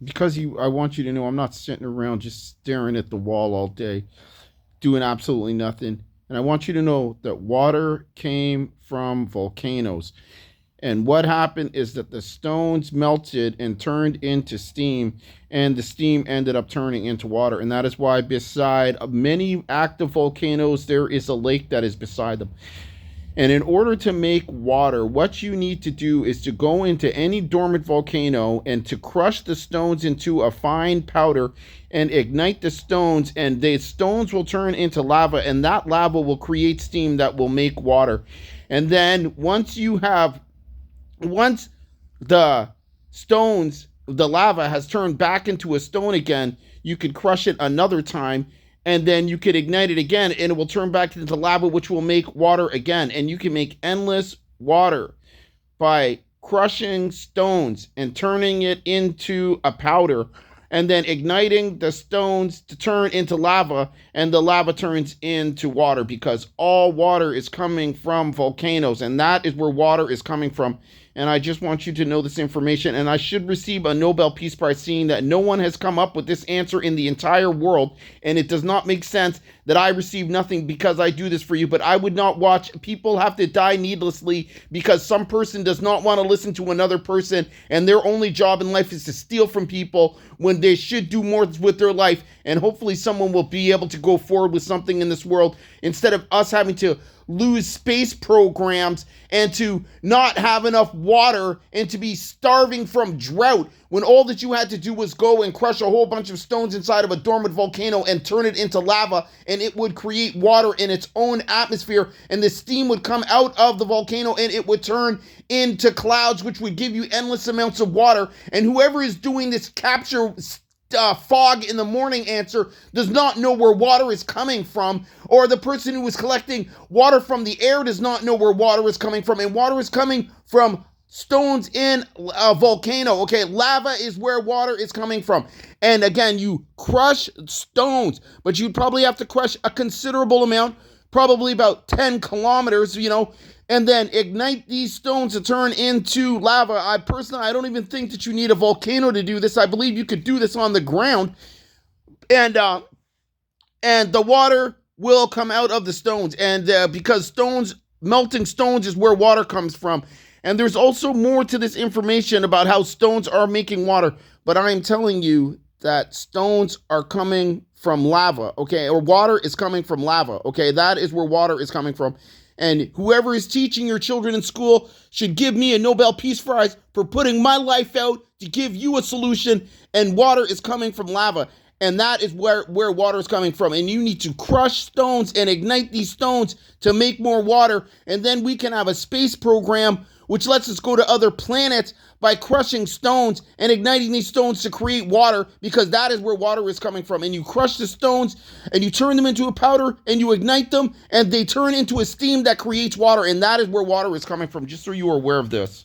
because I want you to know I'm not sitting around just staring at the wall all day, doing absolutely nothing. And I want you to know that water came from volcanoes. And what happened is that the stones melted and turned into steam, and the steam ended up turning into water. And that is why, beside many active volcanoes, there is a lake that is beside them. And in order to make water, what you need to do is to go into any dormant volcano and to crush the stones into a fine powder and ignite the stones, and the stones will turn into lava, and that lava will create steam that will make water. And then once the the lava has turned back into a stone again, you can crush it another time, and then you could ignite it again, and it will turn back into lava, which will make water again. And you can make endless water by crushing stones and turning it into a powder, and then igniting the stones to turn into lava, and the lava turns into water, because all water is coming from volcanoes, and that is where water is coming from. And I just want you to know this information, and I should receive a Nobel Peace Prize, seeing that no one has come up with this answer in the entire world, and it does not make sense that I receive nothing because I do this for you. But I would not watch people have to die needlessly because some person does not want to listen to another person, and their only job in life is to steal from people when they should do more with their life. And hopefully someone will be able to go forward with something in this world, instead of us having to lose space programs and to not have enough water and to be starving from drought, when all that you had to do was go and crush a whole bunch of stones inside of a dormant volcano and turn it into lava, and it would create water in its own atmosphere, and the steam would come out of the volcano and it would turn into clouds, which would give you endless amounts of water. And whoever is doing this capture fog in the morning answer does not know where water is coming from, or the person who is collecting water from the air does not know where water is coming from, and water is coming from stones in a volcano. Okay, lava is where water is coming from. And again, you crush stones, but you'd probably have to crush a considerable amount, probably about 10 kilometers, and then ignite these stones to turn into lava. I don't even think that you need a volcano to do this. I believe you could do this on the ground, and the water will come out of the stones. And because melting stones is where water comes from. And there's also more to this information about how stones are making water, but I am telling you that stones are coming from lava, okay, or water is coming from lava, okay. That is where water is coming from. And whoever is teaching your children in school should give me a Nobel Peace Prize for putting my life out to give you a solution. And water is coming from lava. And that is where water is coming from. And you need to crush stones and ignite these stones to make more water. And then we can have a space program which lets us go to other planets by crushing stones and igniting these stones to create water, because that is where water is coming from. And you crush the stones and you turn them into a powder and you ignite them and they turn into a steam that creates water, and that is where water is coming from, just so you are aware of this.